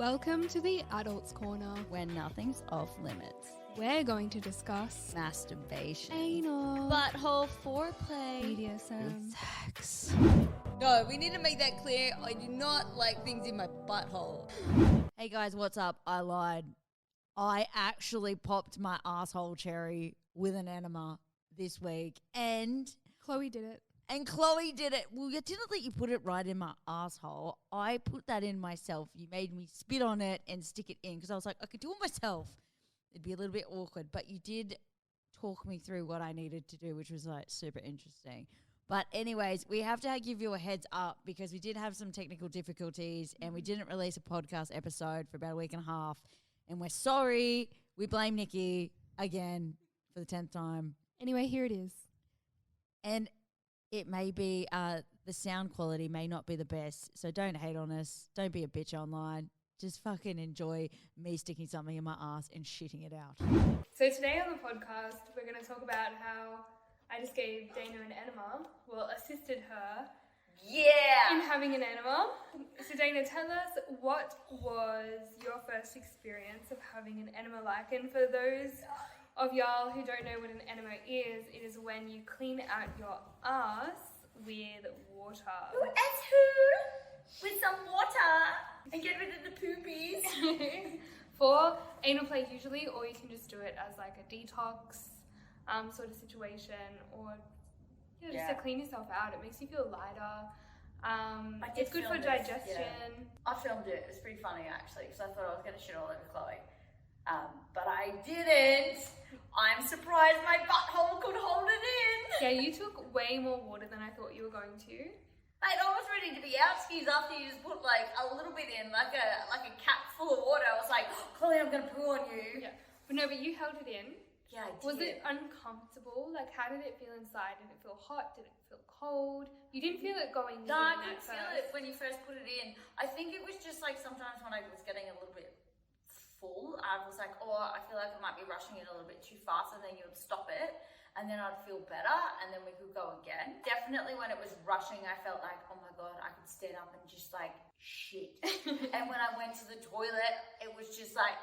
Welcome to the Adults Corner, where nothing's off limits. We're going to discuss Masturbation, anal, butthole foreplay, BDSM, sex. No, we need to make that clear. I do not like things in my butthole. Hey guys, what's up? I lied. I actually popped my asshole cherry with an enema this week, and Chloe did it. Chloe did it. Well, you didn't let you put it right in my asshole. I put that in myself. You made me spit on it and stick it in because I was like, I could do it myself. It'd be a little bit awkward, but you did talk me through what I needed to do, which was like super interesting. But anyways, we have to give you a heads up because we did have some technical difficulties and we didn't release a podcast episode for about a week and a half. And we're sorry. We blame Nikki again for the 10th time. Anyway, here it is. And it may be, the sound quality may not be the best, so don't hate on us. Don't be a bitch online. Just fucking enjoy me sticking something in my ass and shitting it out. So today on the podcast, we're going to talk about how I just gave Dana an enema, assisted her in having an enema. So Dana, tell us, what was your first experience of having an enema like? And for those of y'all who don't know what an enema is, it is when you clean out your ass with water. With some water and get rid of the poopies. For anal play usually, or you can just do it as like a detox sort of situation, or just to clean yourself out. It makes you feel lighter. It's good for digestion. I filmed it. It was pretty funny actually, because I thought I was going to shit all over Chloe. But I didn't. I'm surprised my butthole could hold it in. Yeah, you took way more water than I thought you were going to. Mate, I was ready to be out skis after you just put like a little bit in, like a cap full of water. I was like, oh, Chloe, I'm going to poo on you. Yeah, but you held it in. Yeah, I did. Was it uncomfortable? Like, how did it feel inside? Did it feel hot? Did it feel cold? You didn't feel it going in. No, I could feel it when you first put it in. I think it was just like sometimes when I was getting a little bit full, I was like, oh, I feel like I might be rushing it a little bit too fast, and then you would stop it, and then I'd feel better, and then we could go again. Definitely when it was rushing, I felt like, oh my God, I could stand up and just like shit. And when I went to the toilet, it was just like,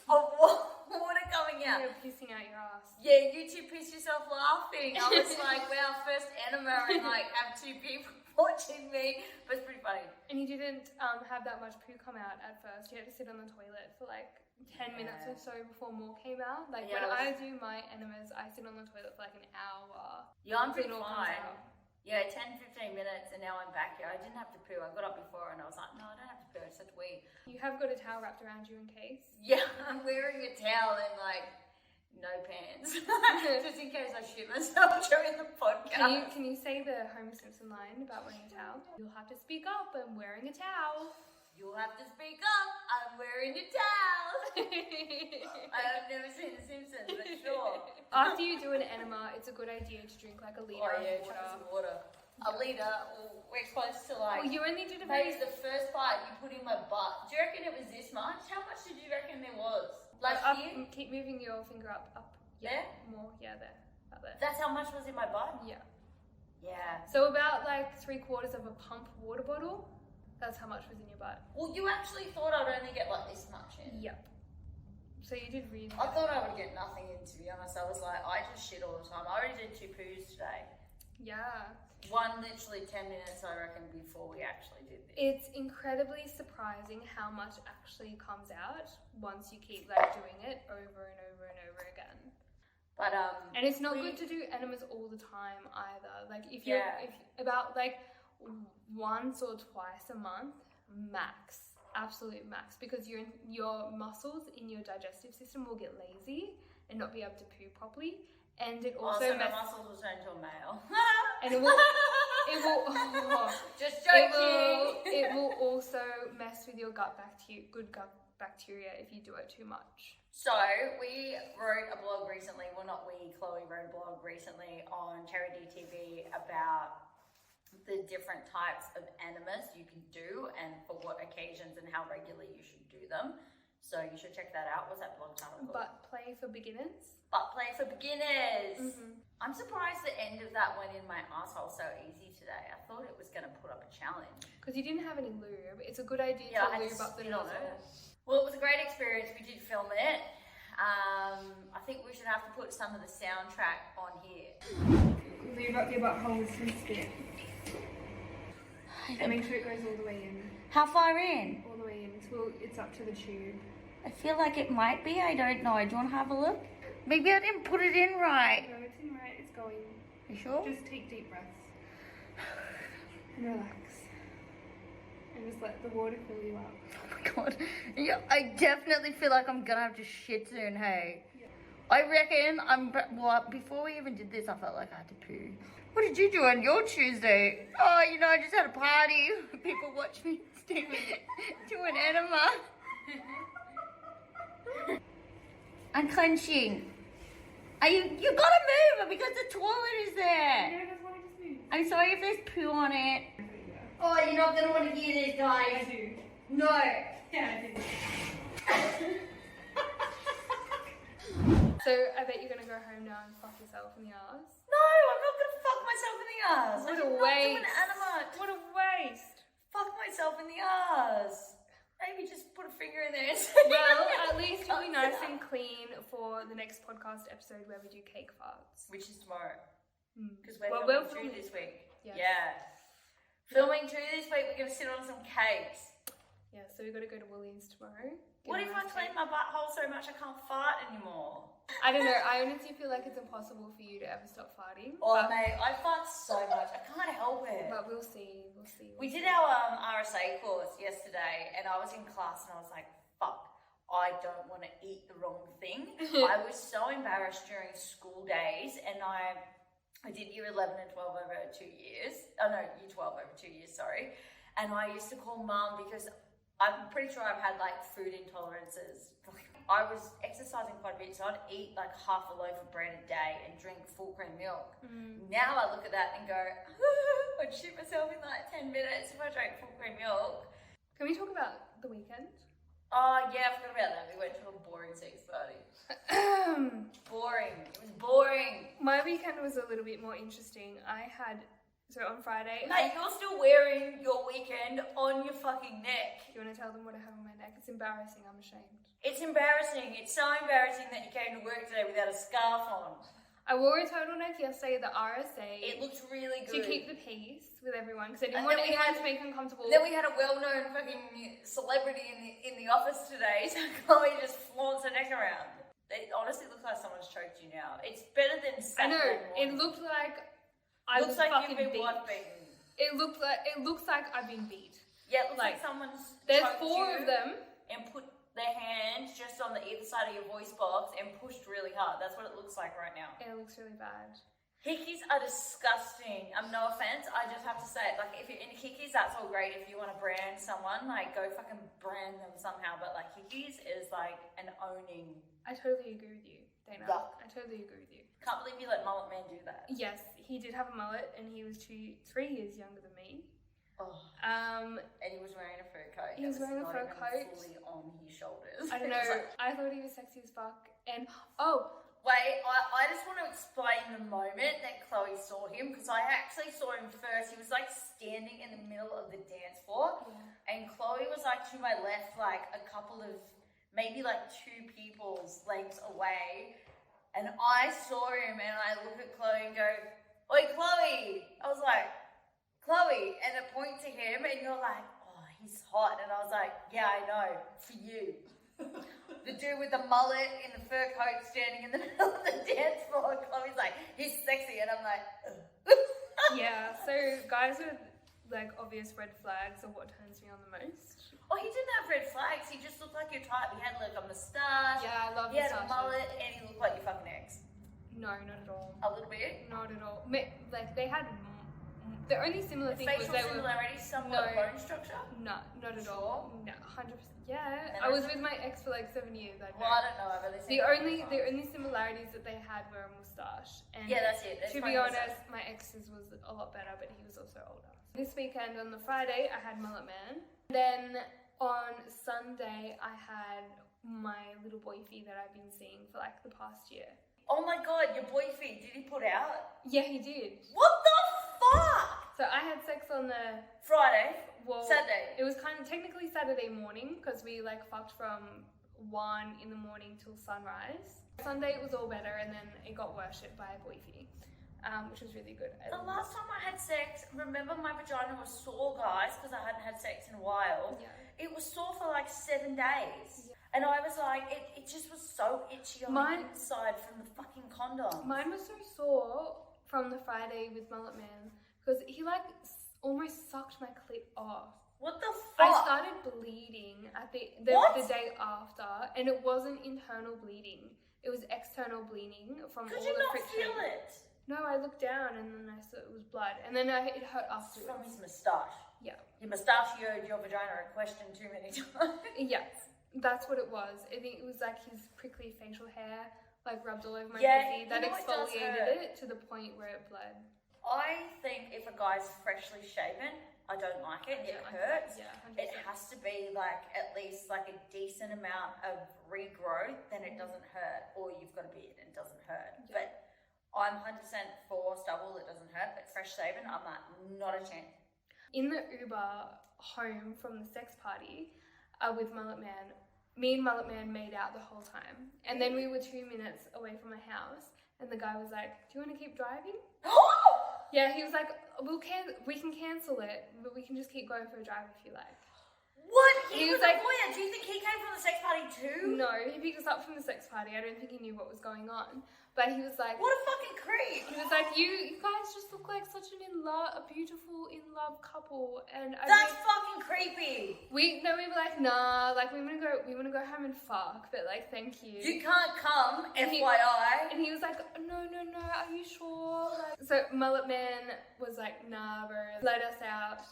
oh, water coming out. You're pissing out your ass. Yeah, you two pissed yourself laughing. I was like, wow, first enema, and like have two people watching me. But it's pretty funny. And you didn't have that much poo come out at first. You had to sit on the toilet for like 10 minutes or so before more came out. Like when I do my enemas, I sit on the toilet for like an hour. Yeah, I'm pretty fine. Yeah, 10-15 minutes, and now I'm back here. I didn't have to poo. I got up before and I was like, no, I don't have to poo. I just have to wee. You have got a towel wrapped around you in case? Yeah, I'm wearing a towel and like no pants. Just in case I shit myself during the podcast. Can you say the Homer Simpson line about wearing a towel? You'll have to speak up. I'm wearing a towel. You'll have to speak up. I'm wearing a towel. I have never seen The Simpsons, but sure. After you do an enema, it's a good idea to drink like a litre of water. A litre, we're close to like... Well, you only did maybe the first part you put in my butt. Do you reckon it was this much? How much did you reckon there was? Like up, here? Keep moving your finger up. Yeah? More, yeah, there. About there. That's how much was in my butt? Yeah. Yeah. So about like 3/4 of a pump water bottle, that's how much was in your butt. Well, you actually thought I'd only get like this much in. Yep. So you did really I thought I would get nothing in, to be honest. I was like, I just shit all the time. I already did 2 poos today. Yeah. One literally 10 minutes, I reckon, before we actually did this. It's incredibly surprising how much actually comes out once you keep like doing it over and over and over again. But and it's not good to do enemas all the time either. Like if you're about like once or twice a month max, absolute max, because your muscles in your digestive system will get lazy and not be able to poo properly. And it also my muscles will turn into a male. And it will just joking. It will also mess with your good gut bacteria if you do it too much. So we wrote a blog recently, Chloe wrote a blog recently on Charity TV about the different types of enemas you can do and for what occasions and how regularly you should do them. So you should check that out. What's that blog title called? Butt play for beginners. Butt play for beginners. Mm-hmm. I'm surprised the end of that went in my asshole so easy today. I thought it was going to put up a challenge. Because you didn't have any lube. It's a good idea Yeah, to I had lube to up the spit on nozzle. it. Well, it was a great experience. We did film it. I think we should have to put some of the soundtrack on here. Lube up your butthole with some spit. And make sure it goes all the way in. How far in? All the way in. It's up to the tube. I feel like it might be. I don't know. Do you want to have a look? Maybe I didn't put it in right. No, it's in right. It's going. You sure? Just take deep breaths. And relax. And just let the water fill you up. Oh my god. Yeah, I definitely feel like I'm gonna have to shit soon, hey? Yeah. I reckon well, before we even did this, I felt like I had to poo. What did you do on your Tuesday? Oh, you know, I just had a party. People watch me do an enema. Unclenching. You gotta move because the toilet is there. No, that's why I just moved. I'm sorry if there's poo on it. Oh, you're not gonna want to hear this, guys. I do. No. Yeah, I do. So I bet you're gonna go home now and fuck yourself in the ass. No, I'm not gonna fuck myself in the ass. What I a did not do waste. an enema. What a waste. Fuck myself in the ass. Maybe just put a finger in there. Well, at least you'll be nice and clean for the next podcast episode where we do cake farts. Which is tomorrow. Because Well, we're we're filming filming- two this week. Yes. Yeah. Filming two this week, we're gonna sit on some cakes. Yeah, so we've got to go to Woolies tomorrow. What if I clean my butthole so much I can't fart anymore? I don't know. I honestly feel like it's impossible for you to ever stop farting. Oh, but, mate, I fart so much. I can't help it. but we'll see. We'll see. We did our RSA course yesterday, and I was in class, and I was like, fuck, I don't want to eat the wrong thing. I was so embarrassed during school days, and I did year 11 and 12 over 2 years. Oh, no, year 12 over 2 years, sorry. And I used to call mum because I'm pretty sure I've had like food intolerances. I was exercising quite a bit, so I'd eat like half a loaf of bread a day and drink full cream milk. Now I look at that and go, I'd shit myself in like 10 minutes if I drank full cream milk. Can we talk about the weekend? Oh yeah, I forgot about that. We went to a boring sex party. Boring. It was boring. My weekend was a little bit more interesting. So on Friday... Mate, you're still wearing your weekend on your fucking neck. Do you want to tell them what I have on my neck? It's embarrassing. I'm ashamed. It's embarrassing. It's so embarrassing that you came to work today without a scarf on. I wore a turtleneck yesterday at the RSA. It looked really to good. keep the peace with everyone because I And didn't want then we anyone had- to make uncomfortable. Then we had a well-known fucking celebrity in the office today, so Chloe just flaunts her neck around. It honestly looks like someone's choked you now. It's better than I know. Saturday It morning. looked like I Looks was like fucking you've been beat. wife beaten. It looks like I've been beat. Yeah, it looks like Like, someone's There's choked 4 you of them. and put their hand just on the either side of your voice box and pushed really hard. That's what it looks like right now. It looks really bad. Hickeys are disgusting. No offense, I just have to say it. Like, if you're into hickeys, that's all great. If you want to brand someone, like, go fucking brand them somehow. But, like, hickeys is, like, an owning. I totally agree with you, Dana. Yuck. I totally agree with you. Can't believe you let Mullet Man do that. Yes, he did have a mullet and he was 3 years younger than me. Oh. Um, And he was wearing a fur coat. He was that wearing a not fur even coat. fully on his shoulders. I don't It was know. like, I thought he was sexy as fuck. And wait, I just want to explain the moment that Chloe saw him, because I actually saw him first. He was like standing in the middle of the dance floor, and Chloe was like to my left, like a couple of, maybe like 2 people's lengths away. And I saw him and I look at Chloe and go, "Oi, Chloe." I was like, "Chloe," and I point to him and you're like, "Oh, he's hot." And I was like, "Yeah, I know, for you." The dude with the mullet in the fur coat standing in the middle of the dance floor. Chloe's like, "He's sexy," and I'm like, yeah, so guys with like obvious red flags are what turns me on the most. Oh, he didn't have red flags. He just looked like your type. He had like a moustache. Yeah, I love He had a moustaches. mullet, and he looked like your fucking ex. No, not at all. A little bit. Not at all. Like they had the only similar thing was Facial they were similarities, somewhat No. bone structure. not at all. No, 100%. Yeah, No, I was no. with my ex for like 7 years. I Well, I don't know. I've only seen the only similarities that they had were a moustache. And Yeah, that's it. That's to my be moustache. honest, my ex's was a lot better, but he was also older. This weekend on the Friday, I had Mullet Man. Then on Sunday, I had my little boyfie that I've been seeing for like the past year. Oh my god, your boyfriend, did he put out? Yeah, he did. What the fuck? So I had sex on the Friday? well, Saturday? It was kind of technically Saturday morning because we like fucked from 1 in the morning till sunrise. Sunday it was all better, and then it got worshipped by a boyfie, which was really good. The last time I had sex, remember my vagina was sore, guys, because I hadn't had sex in a while. Yeah. It was sore for like 7 days. Yeah. And I was like, it just was so itchy on the inside from the fucking condom. Mine was so sore from the Friday with Mullet Man because he like almost sucked my clit off. What the fuck? I started bleeding at the day after, and it wasn't internal bleeding. It was external bleeding from all the friction. Could you not feel it? No, I looked down and then I saw it was blood, and then it hurt afterwards. From his moustache. Yeah. Your mustachioed your vagina in question too many times. Yes, that's what it was. I think it was like his prickly facial hair, like rubbed all over my pussy. That exfoliated it to the point where it bled. I think if a guy's freshly shaven, I don't like it. It hurts. Yeah, it has to be like at least like a decent amount of regrowth, then it doesn't hurt. Or you've got a beard and it doesn't hurt. Yeah. But I'm 100% for stubble, it doesn't hurt. But fresh shaven, I'm like, not a chance. In the Uber home from the sex party with Mullet Man, me and Mullet Man made out the whole time. And then we were 2 minutes away from my house, and the guy was like, do you want to keep driving? Yeah, he was like, we can cancel it, but we can just keep going for a drive if you like. What? He was like, voyeur. Do you think he came from the sex party too? No, he picked us up from the sex party. I don't think he knew what was going on. But he was like... What a fucking creep. He was like, you guys just look like such a beautiful in-love couple. And that's fucking creepy. We were like, nah, like we want to go home and fuck, but like, thank you. You can't come, FYI. And he was like, no, are you sure? Like, so Mullet Man was like, nah, bro, let us out.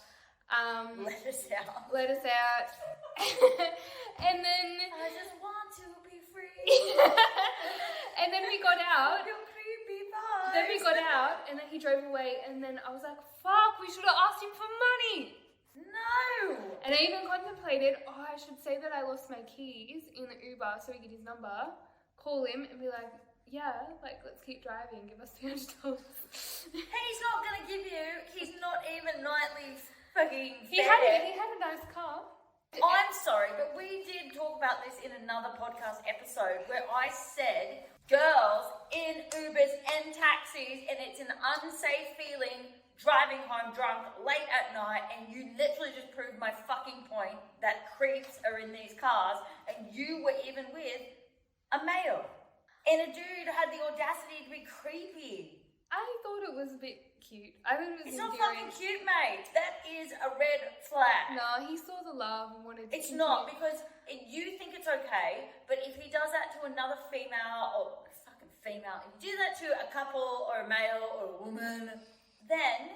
Let us out. And then I just want to be free. And then we got out. Your creepy vibes. Then we got out, and then he drove away, and then I was like, fuck, we should have asked him for money. No. And I even contemplated, I should say that I lost my keys in the Uber so we get his number, call him and be like, yeah, like, let's keep driving, give us $200. He's not gonna give you, he's not even nightly fucking He had a nice car. I'm sorry, but we did talk about this in another podcast episode where I said girls in Ubers and taxis, and it's an unsafe feeling driving home drunk late at night, and you literally just proved my fucking point that creeps are in these cars, and you were even with a male. And a dude had the audacity to be creepy. I thought it was a bit cute. I thought it was It's not fucking cute, mate. That is a red flag. No, he saw the love and wanted to It's not, because you think it's okay, but if he does that to another female, or fucking female, if you do that to a couple or a male or a woman, then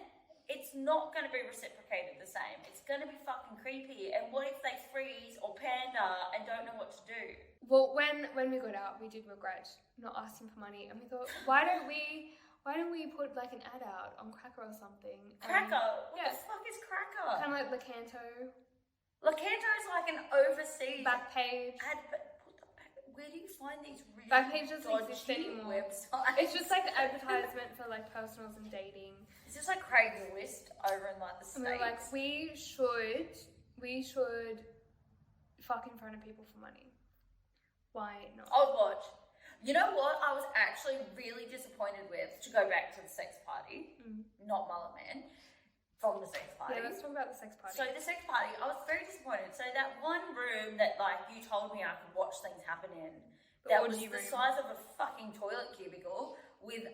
it's not going to be reciprocated the same. It's going to be fucking creepy. And what if they freeze or panda and don't know what to do? Well, when we got out, we did regret not asking for money, and we thought, why don't we put like an ad out on Cracker or something? Cracker? What the fuck is Cracker? Kind of like Lakanto. Lakanto is like an overseas Backpage. ad, but where do you find these really Backpage doesn't exist anymore. Websites? It's just like advertisement for like personals and dating. It's just like Craigslist over in like the States. And we're like, we should fuck in front of people for money. Why not? I'll watch. You know what I was actually really disappointed with, to go back to the sex party, not Mullet Man, from the sex party. Yeah, let's talk about the sex party. So the sex party, I was very disappointed. So that one room that like you told me I could watch things happen in, that was the size of a fucking toilet cubicle with a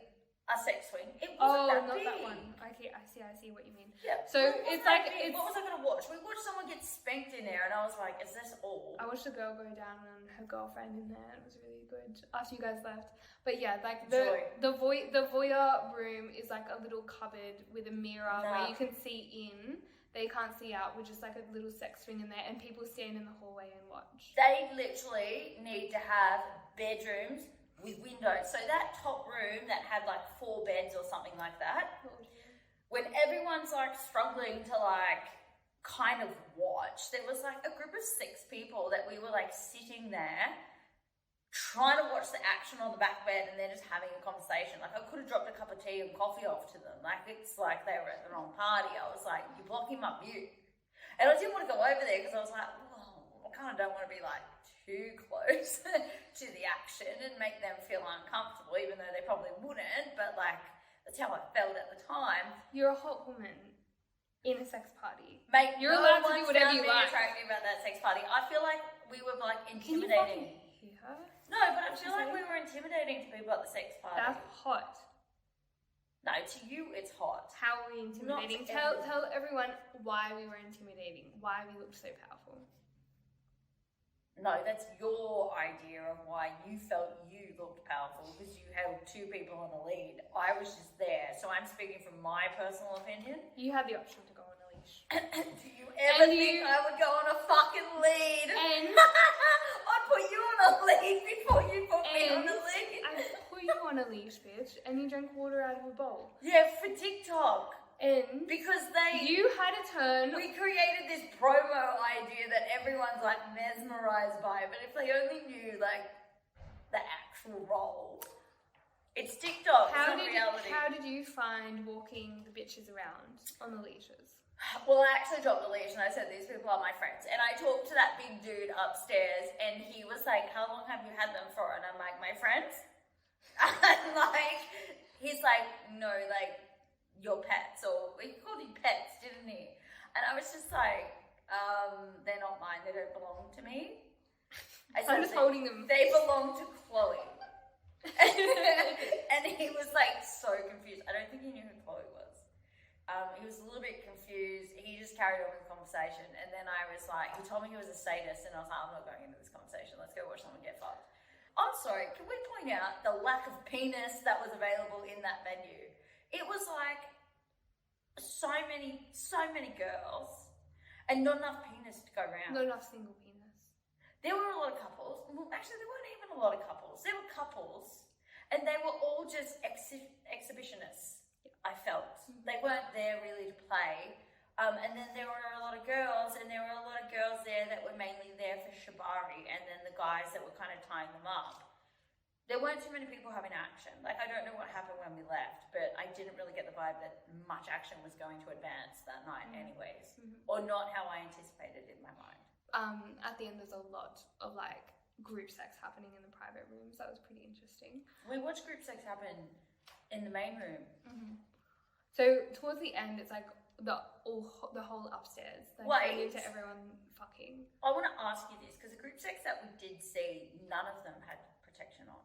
sex swing. It wasn't that big. That one. Okay, I see what you mean. Yeah. So it's like what was I gonna watch? We watched someone get spanked in there, and I was like, "Is this all?" I watched a girl go down on her girlfriend in there. It was really good. After you guys left, but yeah, like the voyeur room is like a little cupboard with a mirror where you can see in. They can't see out. We're just like a little sex swing in there, and people stand in the hallway and watch. They literally need to have bedrooms with windows. So that top room that had like 4 beds or something like that, when everyone's like struggling to like kind of watch, there was like a group of 6 people that were like sitting there trying to watch the action on the back bed and they're just having a conversation. Like, I could have dropped a cup of tea and coffee off to them. Like, it's like they were at the wrong party. I was like, you're blocking my view. And I didn't want to go over there because I was like, I kind of don't want to be like too close to the action and make them feel uncomfortable, even though they probably wouldn't. But like, that's how I felt at the time. You're a hot woman in a sex party. Mate, you're allowed to do whatever you like. Attractive about that sex party. I feel like we were like intimidating. Can you fucking hear her? No, but I feel like we were intimidating to people at the sex party. That's hot. No, to you it's hot. How are we intimidating? Tell everyone why we were intimidating. Why we looked so powerful. No, that's your idea of why you felt you looked powerful because you held two people on a lead. I was just there, so I'm speaking from my personal opinion. You had the option to go on a leash. Do you ever think I would go on a fucking lead? And I'd put you on a lead before you put me on a lead. I put you on a leash, bitch, and you drank water out of a bowl. Yeah, for TikTok. And because you had a turn. We created this promo idea that everyone's like mesmerized by, but if they only knew like the actual role, it's TikTok. It's not reality. How did you find walking the bitches around on the leashes? Well, I actually dropped the leash and I said these people are my friends, and I talked to that big dude upstairs, and he was like, "How long have you had them for?" And I'm like, "My friends," and like he's like, "No, like." Your pets, or he called you pets, didn't he? And I was just like, they're not mine, they don't belong to me. I'm just holding them. They belong to Chloe. And he was like so confused. I don't think he knew who Chloe was. He was a little bit confused. He just carried on with the conversation. And then I was like, he told me he was a sadist, and I was like, I'm not going into this conversation. Let's go watch someone get fucked. I'm sorry, can we point out the lack of penis that was available in that venue? It was like so many girls and not enough penis to go around. Not enough single penis. There were a lot of couples. Well, actually, there weren't even a lot of couples. There were couples and they were all just exhibitionists, I felt. They weren't there really to play. And then there were a lot of girls, and there were a lot of girls there that were mainly there for shibari, and then the guys that were kind of tying them up. There weren't too many people having action. Like, I don't know what happened when we left, but I didn't really get the vibe that much action was going to advance that night anyways. Mm-hmm. Or not how I anticipated in my mind. At the end, there's a lot of, like, group sex happening in the private rooms. That was pretty interesting. We watched group sex happen in the main room. Mm-hmm. So, towards the end, it's like the whole upstairs. Like, to everyone fucking. I want to ask you this, because the group sex that we did see, none of them had protection on.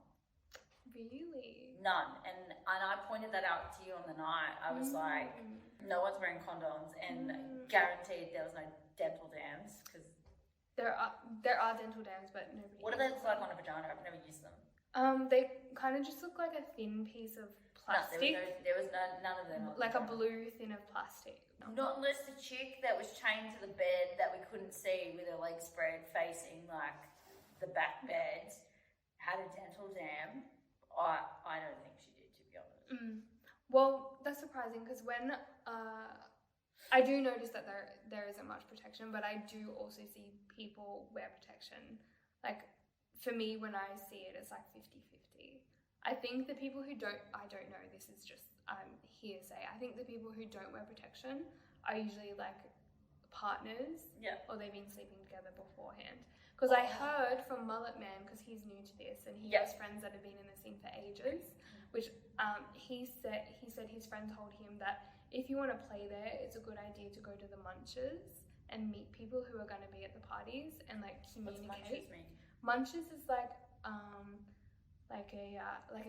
Really? None. And I pointed that out to you on the night. I was like, no one's wearing condoms, and guaranteed there was no dental dams, because there are dental dams, but nobody. What do they look like on a vagina? I've never used them. They kind of just look like a thin piece of plastic. No, there was none of them. Like a blue thin of plastic. Not unless the chick that was chained to the bed that we couldn't see with her legs spread facing like the back bed had a dental dam. I don't think she did, to be honest. Well, that's surprising because when I do notice that there isn't much protection, but I do also see people wear protection. Like, for me, when I see it, it's like 50-50. I think the people who don't, I don't know, this is just hearsay. I think the people who don't wear protection are usually like partners, or they've been sleeping together beforehand. Because I heard from Mullet Man, because he's new to this, and he has friends that have been in the scene for ages, which he said his friend told him that if you want to play there, it's a good idea to go to the munches and meet people who are going to be at the parties and like communicate. What's munches mean? Munches is like a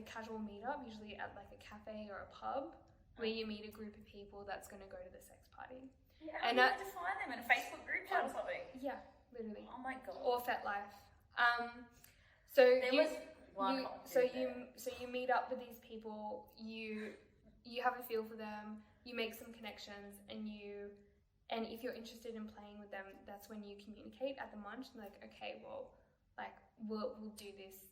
casual meetup, usually at like a cafe or a pub, where you meet a group of people that's going to go to the sex party. Yeah, and you to find them in a Facebook group chat or something. Yeah. Literally. Oh my god. Or FetLife. So you meet up with these people. You have a feel for them. You make some connections, and if you're interested in playing with them, that's when you communicate at the munch. And like, okay, well, like we'll do this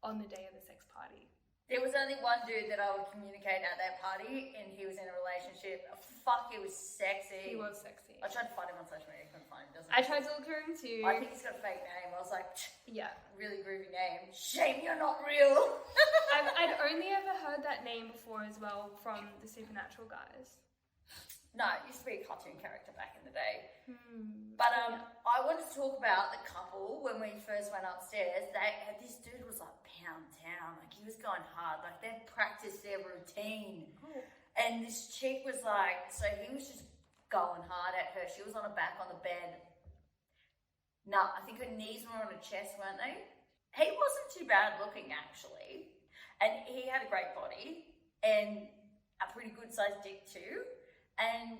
on the day of the sex party. There was only one dude that I would communicate at that party, and he was in a relationship. Fuck, he was sexy. He was sexy. I tried to find him on social media, couldn't find him. I tried to look for him too. I think he's got a fake name. I was like, yeah, really groovy name. Shame you're not real. I'd only ever heard that name before as well from the Supernatural guys. No, it used to be a cartoon character back in the day. But I wanted to talk about the couple when we first went upstairs. This dude was like pound town, like he was going hard, like they'd practiced their routine. Oh. And this chick was like, so he was just going hard at her. She was on her back on the bed. No, I think her knees were on her chest, weren't they? He wasn't too bad looking actually, and he had a great body and a pretty good sized dick too. And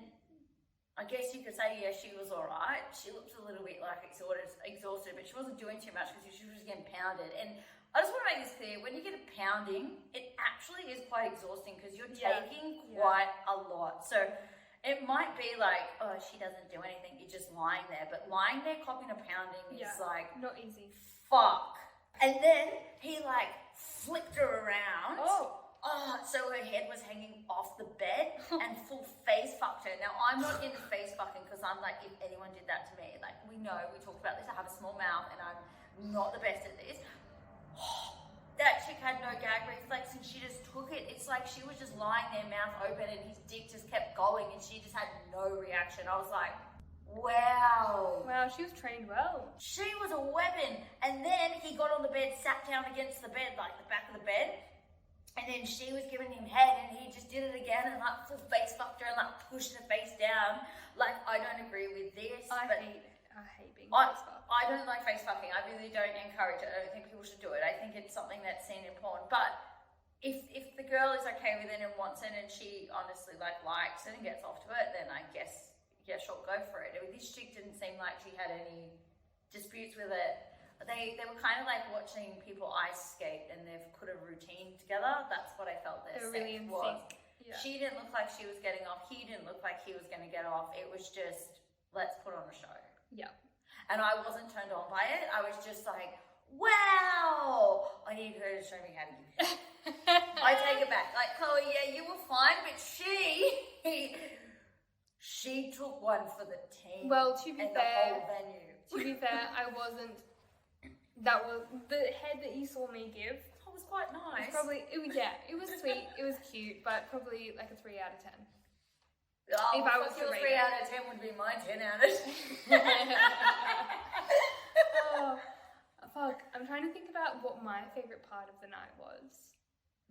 I guess you could say, yeah, she was all right. She looked a little bit like exhausted, but she wasn't doing too much because she was getting pounded. And I just want to make this clear, when you get a pounding, it actually is quite exhausting because you're taking quite a lot. So it might be like, oh, she doesn't do anything, you're just lying there. But lying there copping a pounding is like... not easy. Fuck. And then he like flipped her around. So her head was hanging off the bed and full face fucked her. Now, I'm not into face fucking because I'm like, if anyone did that to me, like we talked about this, I have a small mouth and I'm not the best at this. That chick had no gag reflex and she just took it. It's like she was just lying there, mouth open, and his dick just kept going and she just had no reaction. I was like, wow. Wow, she was trained well. She was a weapon. And then he got on the bed, sat down against the bed, like the back of the bed. And then she was giving him head and he just did it again and like full face fucked her and like pushed her face down. Like, I don't agree with this. I hate being face fucked. I don't like face fucking. I really don't encourage it. I don't think people should do it. I think it's something that's seen in porn. But if the girl is okay with it and wants it and she honestly like likes it and gets off to it, then I guess, yeah, sure, go for it. I mean, this chick didn't seem like she had any disputes with it. They were kind of like watching people ice skate and they've put a routine together. That's what I felt their They're really in was. sync. Yeah. She didn't look like she was getting off. He didn't look like he was going to get off. It was just, let's put on a show. Yeah. And I wasn't turned on by it. I was just like, wow, I need her to show me how to do it. I take it back. Like, Chloe, yeah, you were fine, but she took one for the team. Well, to be and fair, the whole venue. To be fair, I wasn't. That was the head that you saw me give. It was quite nice. It was sweet. It was cute, but probably like a 3 out of 10. Oh, if I was to your rate 3 it. out of 10 would be my 10 out of 10. Oh, fuck! I'm trying to think about what my favorite part of the night was.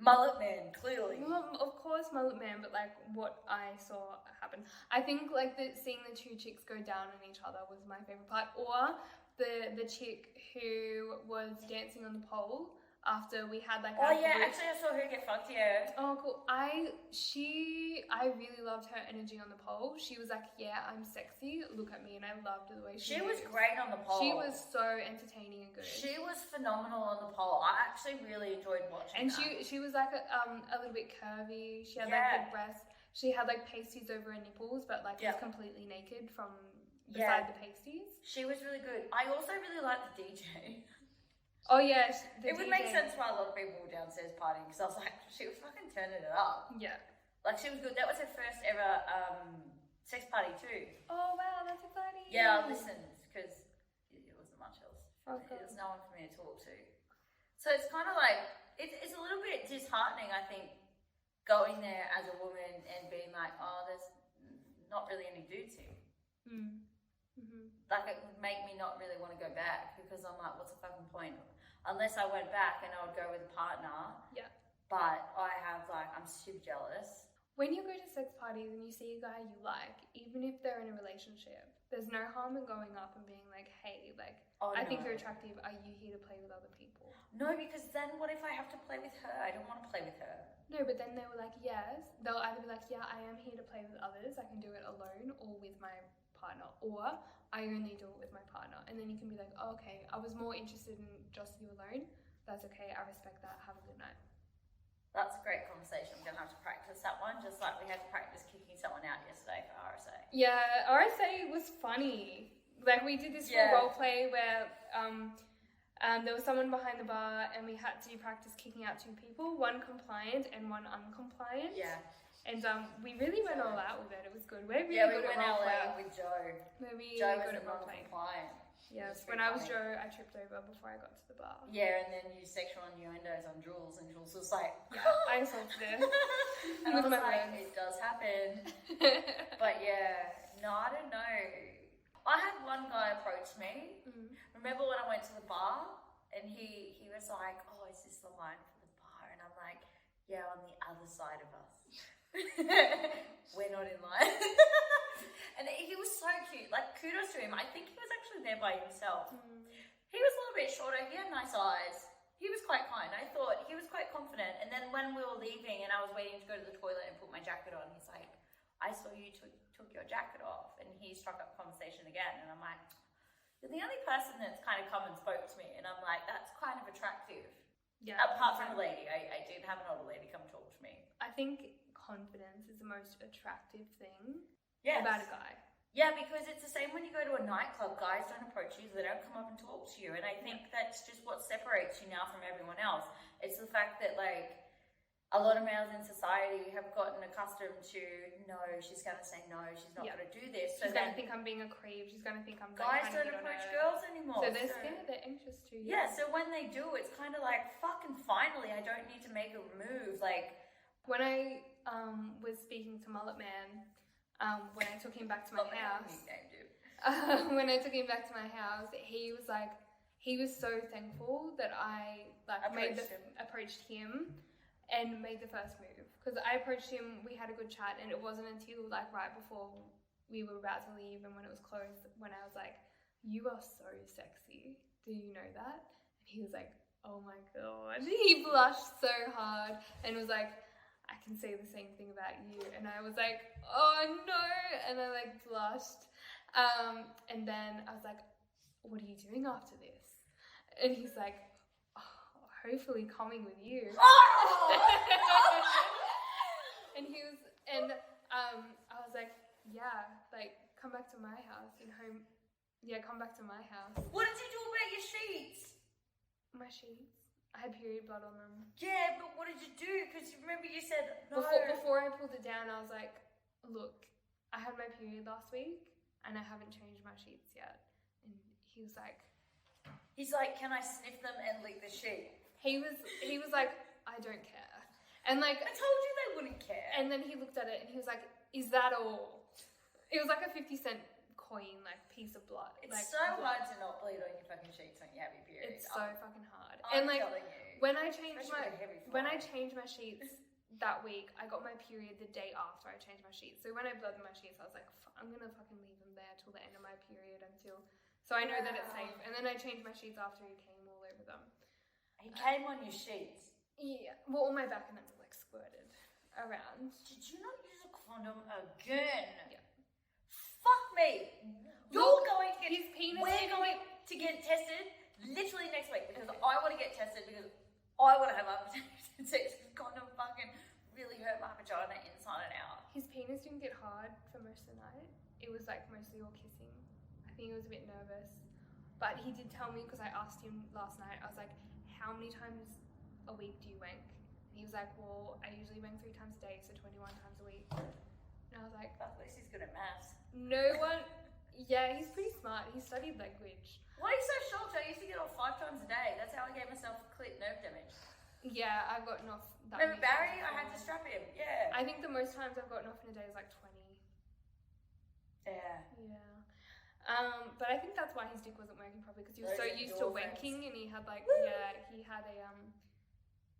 Mullet Man, clearly. Well, of course, Mullet Man, but like what I saw happen. I think like seeing the two chicks go down on each other was my favorite part, or the chick who was dancing on the pole after we had like. Oh yeah, actually I saw her get fucked. Yeah. Oh cool. I really loved her energy on the pole. She was like, yeah, I'm sexy. Look at me, and I loved the way she was moved. great on the pole. She was so entertaining and good. She was phenomenal on the pole. I actually really enjoyed watching. And that. she was like a little bit curvy. She had like big breasts. She had like pasties over her nipples, but like was completely naked from beside the pasties. She was really good. I also really liked the DJ. Oh yes, it would make sense why a lot of people were downstairs partying because I was like, she was fucking turning it up. Yeah, like she was good. That was her first ever sex party too. Oh wow, that's exciting. Yeah, I listened because it wasn't much else. Okay. There's no one for me to talk to. So it's kind of like it's a little bit disheartening, I think, going there as a woman and being like, oh, there's not really any dudes here. Like it would make me not really want to go back because I'm like, what's the fucking point? Unless I went back and I would go with a partner. Yeah. But I'm super jealous. When you go to sex parties and you see a guy you like, even if they're in a relationship, there's no harm in going up and being like, hey, like, I think you're attractive. Are you here to play with other people? No, because then what if I have to play with her? I don't want to play with her. No, but then they were like, yes. They'll either be like, yeah, I am here to play with others. I can do it alone or with my partner. Or I only do it with my partner. And then you can be like, oh, okay, I was more interested in just you alone. That's okay. I respect that. Have a good night. That's a great conversation. I'm going to have to practice that one, just like we had to practice kicking someone out yesterday for RSA. Yeah, RSA was funny. Like, we did this role play where There was someone behind the bar and we had to practice kicking out 2 people, one compliant and one uncompliant. Yeah. And we really went all out with it. It was good. We're really we good went at all role out with Joe. We're really Joe was good at the role playing. non-compliant. Yes, It when I was funny. Joe, I tripped over before I got to the bar. Yeah, and then used sexual innuendos on Jules, and Jules was like, Yeah, I assaulted her. and I With was my like, words. it does happen. But yeah, no, I don't know. I had one guy approach me. Mm. Remember when I went to the bar and he was like, oh, is this the line for the bar? And I'm like, yeah, on the other side of us. We're not in line. And he was so cute. Like, kudos to him. I think he was actually there by himself. Mm. He was a little bit shorter. He had nice eyes. He was quite kind. I thought he was quite confident. And then when we were leaving and I was waiting to go to the toilet and put my jacket on, he's like, I saw you took your jacket off. And he struck up conversation again. And I'm like, you're the only person that's kind of come and spoke to me. And I'm like, that's kind of attractive. Yeah. Apart from a lady. I did have an older lady come talk to me. I think confidence is the most attractive thing Yes. about a guy. Yeah, because it's the same when you go to a nightclub. Guys don't approach you, they don't come up and talk to you. And I think that's just what separates you now from everyone else. It's the fact that, like, a lot of males in society have gotten accustomed to, no, she's going to say no, she's not going to do this. So She's going to then think I'm being a creep. She's going to think I'm guys trying to don't hit on approach her. girls anymore. So they're scared, they're anxious too. Yeah, so when they do, it's kind of like, fucking finally, I don't need to make a move. Like, When I was speaking to Mullet Man, when I took him back to my house, when I took him back to my house, he was like, he was so thankful that I approached him and made the first move. Because I approached him, we had a good chat, and it wasn't until like right before we were about to leave and when it was closed, when I was like, you are so sexy. Do you know that? And he was like, oh my God. He blushed so hard and was like, I can say the same thing about you. And I was like, oh no. And I like blushed. And then I was like, what are you doing after this? And he's like, oh, hopefully coming with you. I was like, yeah, like come back to my house and home. Yeah, come back to my house. what did you do about your sheets? My sheets. I had period blood on them. Yeah, but what did you do? Because remember you said no. Before I pulled it down, I was like, look, I had my period last week and I haven't changed my sheets yet. And he was like, can I sniff them and lick the sheet? he was like, I don't care. And like, I told you they wouldn't care. and then he looked at it and he was like, is that all? It was like a 50-cent coin, like piece of blood. It's like, so hard to not bleed on your fucking sheets when you have your period. It's so fucking hard. I'm And like, telling you. when I changed Especially changed my sheets that week, I got my period the day after I changed my sheets. So when I blooded my sheets, I was like, I'm gonna fucking leave them there till the end of my period so I know that it's safe. And then I changed my sheets after he came all over them. He came on your sheets. Yeah, well, on my back and then like squirted around. Did you not use a condom again? Yeah. Fuck me. Look, We're going penis to get tested literally next week because I want to get tested because I want to have unprotected sex. Condom fucking really hurt my vagina inside and out. His penis didn't get hard for most of the night. It was like mostly all kissing. I think he was a bit nervous. But he did tell me, because I asked him last night, I was like, how many times a week do you wank? And he was like, well, I usually wank 3 times a day, so 21 times a week. And I was like, But at least he's good at maths. no one, yeah, he's pretty smart. He studied language. Why are you so shocked? I used to get off 5 times a day. That's how I gave myself clit nerve damage. Yeah, I've gotten off that Remember many Barry? times. I had to strap him. Yeah. I think the most times I've gotten off in a day is like 20. Yeah. Yeah. But I think that's why his dick wasn't working properly, because he was Those so used to endorphins. wanking, and he had like,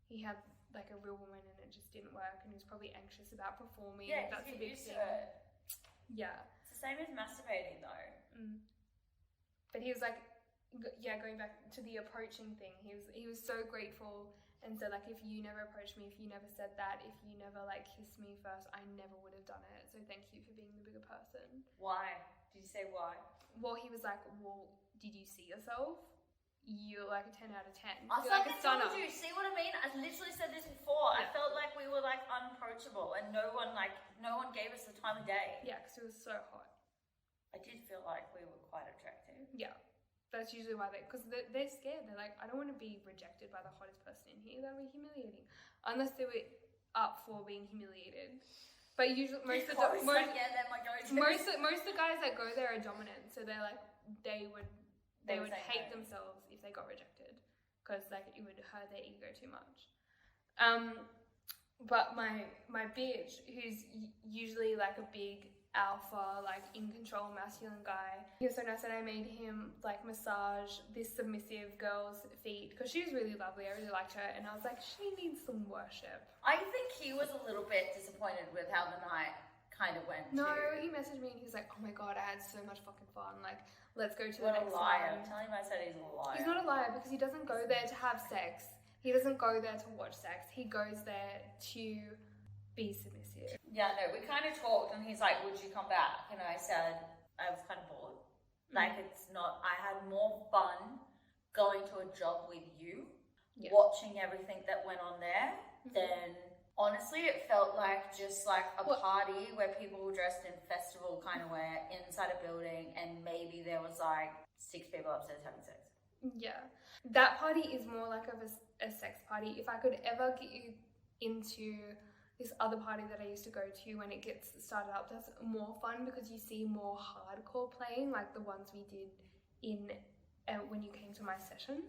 he had like a real woman, and it just didn't work, and he was probably anxious about performing. Yeah, That's a you big used thing. to it. Yeah. It's the same as masturbating though. But he was like, going back to the approaching thing, he was so grateful and said like, if you never approached me, if you never said that, if you never like kissed me first, I never would have done it. So thank you for being the bigger person. Why? Did you say why? Well, he was like, well, did you see yourself? You're like a 10 out of 10. I You're like a fucking stunner. told you. See what I mean? I literally said this before. Yeah. I felt like we were like unapproachable, and no one gave us the time of day. Yeah, because it was so hot. I did feel like we were quite attractive. Yeah. That's usually why because they're scared. They're like, I don't want to be rejected by the hottest person in here. That would be humiliating. Unless they were up for being humiliated. But usually most of the guys that go there are dominant. So they're like, they would hate themselves if they got rejected, because like it would hurt their ego too much. But my bitch, who's usually like a big alpha, like in control masculine guy, he was so nice that I made him like massage this submissive girl's feet, because she was really lovely. I really liked her, and I was like, she needs some worship. I think he was a little bit disappointed with how the night kind of went. No, too. he messaged me and he was like, oh my god, I had so much fucking fun, like let's go to What the a next liar. one. I'm telling you, I said he's a liar. He's not a liar, because he doesn't go there to have sex. He doesn't go there to watch sex. He goes there to be submissive. Yeah, no, we kind of talked and he's like, would you come back? And I said, I was kind of bored. Like, it's not, I had more fun going to a job with you, watching everything that went on there, than honestly, it felt like just like a party where people were dressed in festival kind of wear inside a building, and maybe there was like 6 people upstairs having sex. Yeah. That party is more like of a sex party. If I could ever get you into this other party that I used to go to when it gets started up, that's more fun because you see more hardcore playing, like the ones we did in when you came to my session.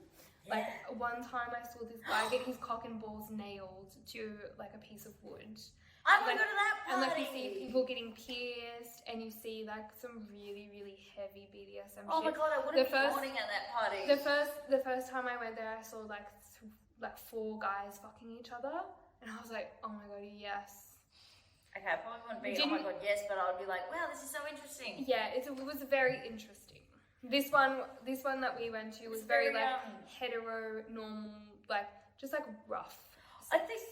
Yeah. Like one time I saw this guy get his cock and balls nailed to like a piece of wood. I want to go to that party. And like you see people getting pierced, and you see like some really, really heavy BDSM Oh shit. my god, I wouldn't be morning at that party. The first time I went there, I saw like 4 guys fucking each other, and I was like, oh my god, yes. Okay, I probably wouldn't be, oh my god, yes, but I would be like, wow, this is so interesting. Yeah, it was very interesting. This one that we went to was very like hetero, normal, like just like rough. I think,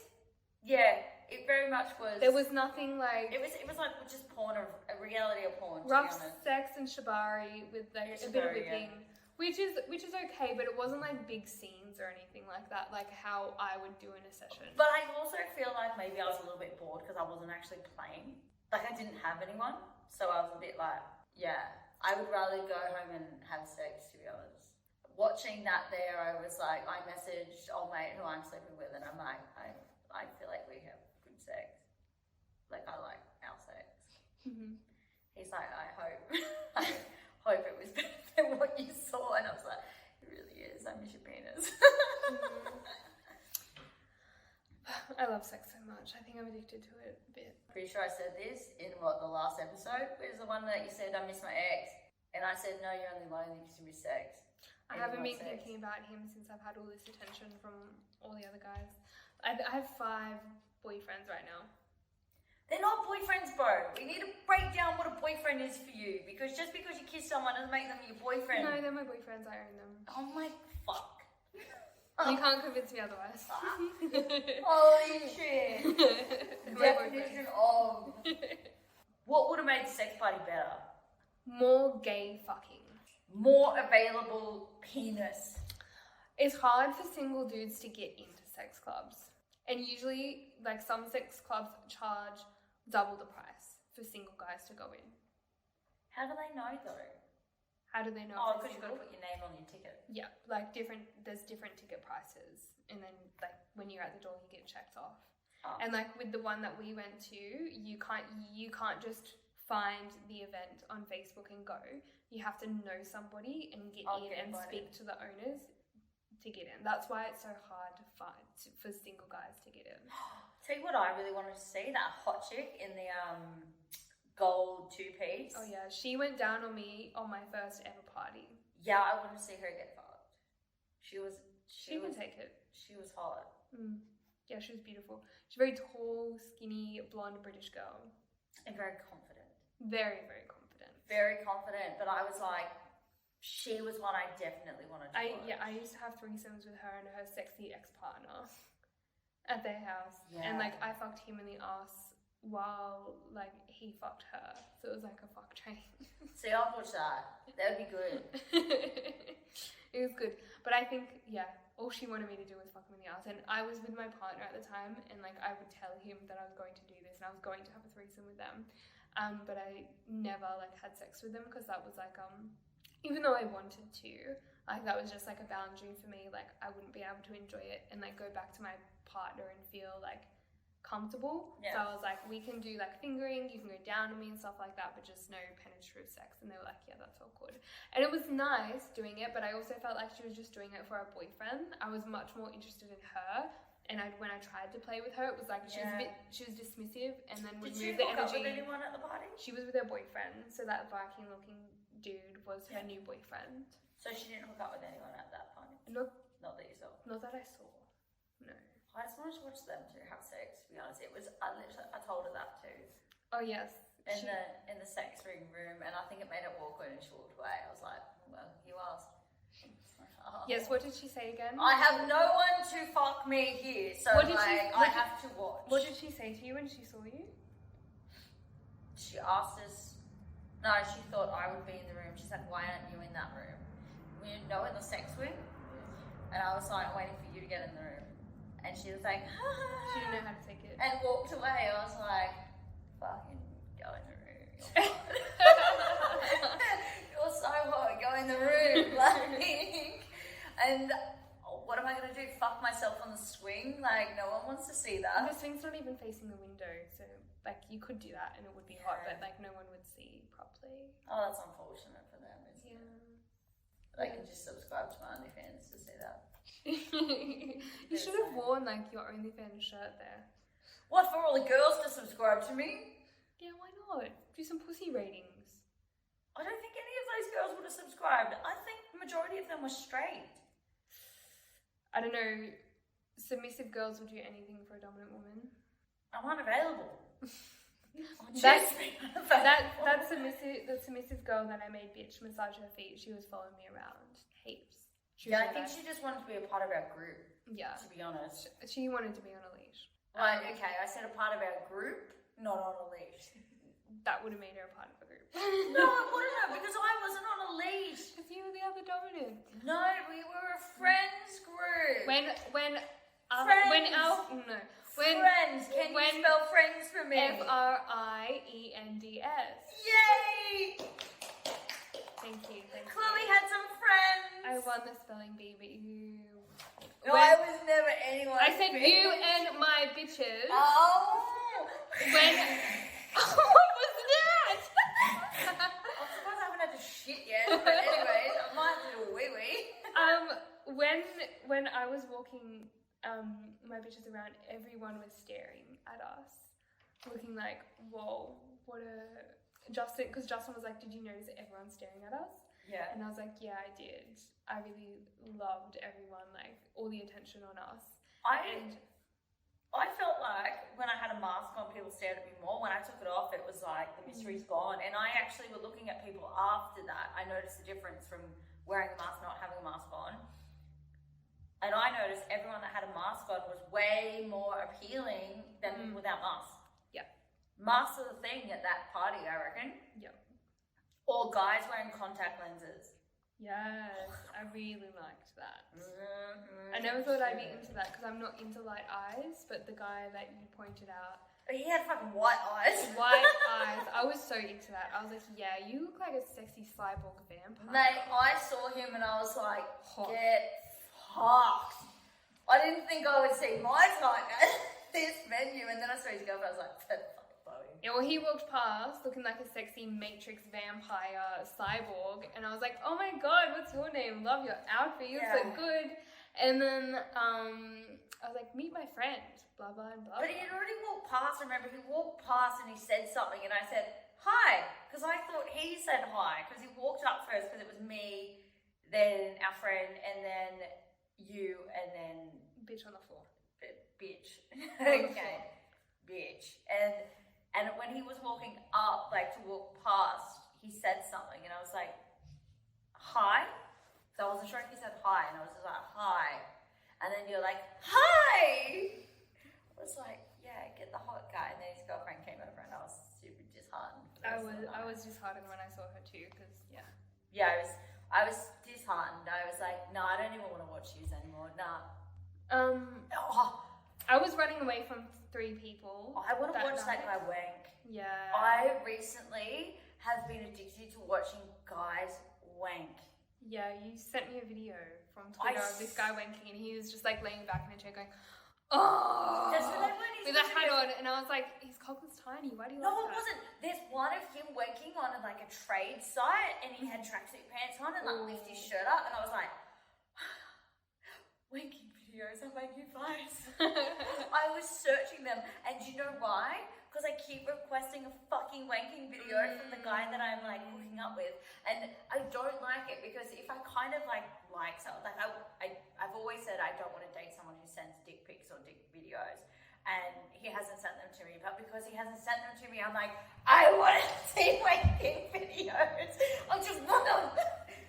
yeah, it very much was. There was nothing like. It was like just porn, a reality of porn. Rough sex and shibari with like a bit of whipping, which is okay, but it wasn't like big scenes or anything like that, like how I would do in a session. But I also feel like maybe I was a little bit bored because I wasn't actually playing. Like I didn't have anyone, so I was a bit like, yeah. I would rather go home and have sex, to be honest. Watching that there, I was like, I messaged old mate who I'm sleeping with, and I'm like, I feel like we have good sex. Like, I like our sex. Mm-hmm. He's like, I hope it was better than what you saw. And I was like, it really is. I miss your penis. I love sex so much. I think I'm addicted to it a bit. Pretty sure I said this in the last episode. It was the one that you said, I miss my ex. And I said, no, you're only lonely because you miss sex. I haven't been thinking about him since I've had all this attention from all the other guys. I have 5 boyfriends right now. They're not boyfriends, bro. We need to break down what a boyfriend is for you. Because just because you kiss someone doesn't make them your boyfriend. No, they're my boyfriends. I own them. Oh my fuck. You can't convince me otherwise. Holy shit. Definition of... What would have made the sex party better? More gay fucking. More available penis. It's hard for single dudes to get into sex clubs. And usually, like, some sex clubs charge double the price for single guys to go in. How do they know, though? How do they know? Oh, because you've got to put your name on your ticket. Yeah, like there's different ticket prices. And then, like, when you're at the door, you get checked off. Oh. And, like, with the one that we went to, you can't just find the event on Facebook and go. You have to know somebody and get in and speak to the owners to get in. That's why it's so hard to find for single guys to get in. Tell you what I really wanted to see, that hot chick in the gold 2-piece. Oh yeah, she went down on me on my first ever party. Yeah, I want to see her get fucked. She can take it. She was hot. Yeah, she was beautiful. She's a very tall, skinny, blonde British girl. And very confident. Very, very confident. Very confident, but I was like, she was one I definitely wanted to watch. Yeah, I used to have threesomes with her and her sexy ex-partner at their house. Yeah. And, like, I fucked him in the ass while, like, he fucked her. So it was like a fuck train. See, I'll watch that. That would be good. It was good. But I think, yeah, all she wanted me to do was fuck him in the ass. And I was with my partner at the time, and, like, I would tell him that I was going to do this and I was going to have a threesome with them. But I never, like, had sex with them because that was, like, even though I wanted to, like that was just like a boundary for me. Like I wouldn't be able to enjoy it and like go back to my partner and feel like comfortable. So I was like, we can do like fingering, you can go down on me and stuff like that, but just no penetrative sex. And they were like, yeah, that's all good. And it was nice doing it, but I also felt like she was just doing it for her boyfriend. I was much more interested in her. And when I tried to play with her, it was like she was dismissive, and then would move the energy. Did she hook up with anyone at the party? She was with her boyfriend, so that Viking-looking dude was her new boyfriend. So she didn't hook up with anyone at that party? Not that you saw? Not that I saw. No. I just wanted to watch them two have sex, to be honest. It was, I told her that too. Oh, yes. In the sex room, and I think it made it awkward, and she walked away. I was like, well, you asked. Yes, what did she say again? I have no one to fuck me here, so I have to watch. What did she say to you when she saw you? She asked us, no, she thought I would be in the room. She's like, why aren't you in that room? We didn't know in the sex room. And I was like, waiting for you to get in the room. And she was like, she didn't know how to take it. And walked away. I was like, fucking go in the room. You're so hot, go in the room. And what am I going to do? Fuck myself on the swing? Like, no one wants to see that. And the swing's not even facing the window, so, like, you could do that and it would be hot, but, like, no one would see properly. Oh, that's unfortunate for them, isn't it? They can just subscribe to my OnlyFans to see that. You should have worn, like, your OnlyFans shirt there. What, for all the girls to subscribe to me? Yeah, why not? Do some pussy ratings. I don't think any of those girls would have subscribed. I think the majority of them were straight. I don't know, submissive girls will do anything for a dominant woman. I'm unavailable. That submissive girl that I made bitch massage her feet, she was following me around heaps. I think she just wanted to be a part of our group. Yeah. To be honest. She wanted to be on a leash. Okay, I said a part of our group, not on a leash. That would have made her a part of a group. No, it wouldn't have, because I wasn't on a leash. Because you were the other dominant. No, we were a friends group. Friends. Can you spell friends for me? FRIENDS. Yay! Thank you. Chloe had some friends. I won the spelling bee, but you. No, I was never anyone. I said you and my bitches. Oh. What was that? I'm surprised I haven't had to shit yet. But anyway, I might do a wee-wee. When I was walking my bitches around, everyone was staring at us, looking like, whoa, what a... Justin, because Justin was like, did you notice everyone's staring at us? Yeah. And I was like, yeah, I did. I really loved everyone, like, all the attention on us. I felt like when I had a mask on, people stared at me more. When I took it off, it was like the mystery's gone. And I actually were looking at people after that. I noticed the difference from wearing a mask, not having a mask on. And I noticed everyone that had a mask on was way more appealing than people without masks. Yeah. Masks are the thing at that party, I reckon. Yep. Or guys wearing contact lenses. Yes, I really liked that. I never thought I'd be into that because I'm not into light eyes, but the guy that you pointed out, he had fucking white eyes. White eyes. I was so into that. I was like, yeah, you look like a sexy cyborg vampire. Mate, I saw him and I was like, get fucked. I didn't think I would see my type at this venue, and then I saw his girlfriend. I was like, that's fucking funny. Yeah, well, he walked past looking like a sexy Matrix vampire cyborg, and I was like, oh my god, what's your name? Love your outfit. You look so good. And then I was like, meet my friend. Blah, blah, blah. But he had already walked past. I remember he walked past and he said something, and I said, hi, because I thought he said hi, because he walked up first, because it was me, then our friend, and then you, and then... Bitch on the floor. Bitch. Okay. Bitch. And when he was walking up, like to walk past, he said something, and I was like, hi? So I wasn't sure if he said hi, and I was just like, hi. And then you're like, hi! I was like, yeah, get the hot guy. And then his girlfriend came over, and I was super disheartened. I was disheartened when I saw her too, because, yeah. Yeah, I was disheartened. I was like, no, I don't even want to watch you anymore. Nah. I was running away from 3 people. I want to watch that guy wank. Yeah. I recently have been addicted to watching guys wank. Yeah, you sent me a video from Twitter of this guy wanking, and he was just like laying back in a chair going, oh, That's what I went. with a hat on, and I was like, his cock was tiny. Why do you like that? No, it wasn't. There's one of him wanking on like a trade site, and he had tracksuit pants on and like lift his shirt up, and I was like, wanking videos on my new device. I was searching them, and do you know why? Because I keep requesting a fucking wanking video from the guy that I'm like hooking up with, and I don't like it because if I kind of like something, like I've always said I don't want to date someone who sends dick pics or dick videos, and he hasn't sent them to me, but because he hasn't sent them to me, I'm like, I want to see wanking videos. I just want them.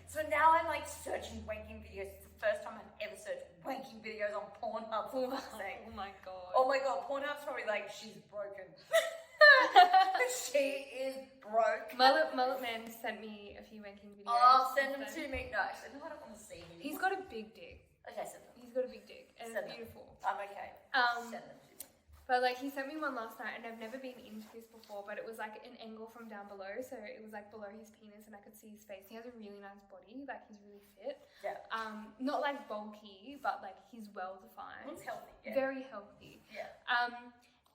So now I'm like searching wanking videos. It's the first time I've ever searched wanking videos on Pornhub. For fuck's sake. Oh my god. Oh my god, Pornhub's probably like, she's broken. She is broke. Mullet Man sent me a few wanking videos. Oh, send them to me. No, I don't want to see him. He's got a big dick. Okay, send them. He's got a big dick, and Send it's them. beautiful. I'm okay. Send them to me. But like he sent me one last night, and I've never been into this before, but it was like an angle from down below, so it was like below his penis, and I could see his face. He has a really nice body, like he's really fit. Yeah. Not like bulky, but like he's well defined. It's healthy. Yeah. Very healthy. Yeah.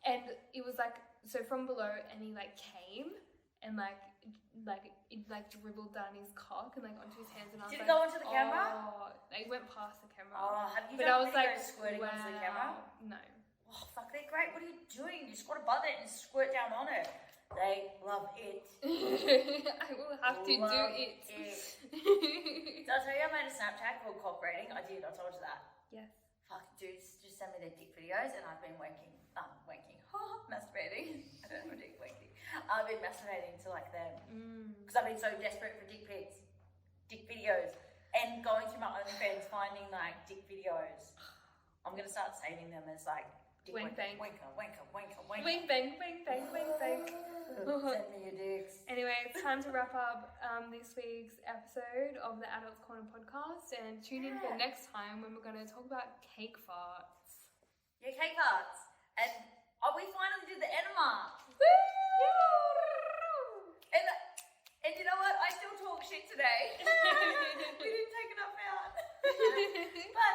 And it was like, so from below, and he like came and like it like dribbled down his cock and like onto his hands, and I was Did it like, go onto the camera? Oh, like, it went past the camera. Oh, have you But done I was like, videos squirting onto the camera? No. Oh, fuck, they're great. What are you doing? You squat above it and squirt down on it. They love it. I will have to do it. Did I tell you I made a Snapchat called Cock Rating? I did. I told you that. Yes. Fuck, dudes, just send me their dick videos, and I've been masturbating. I don't know dick wanking. I've been masturbating to like them because I've been so desperate for dick pics, dick videos, and going through my OnlyFans finding like dick videos. I'm gonna start saving them as like dick Wank bang. wanker. Wing bang, bang, bang, bang, bang. Send me your dicks. Anyway, it's time to wrap up this week's episode of the Adults Corner podcast, and tune in for next time when we're going to talk about cake farts. Yeah, cake farts. And we finally did the enema. And you know what? I still talk shit today. We didn't take enough out. But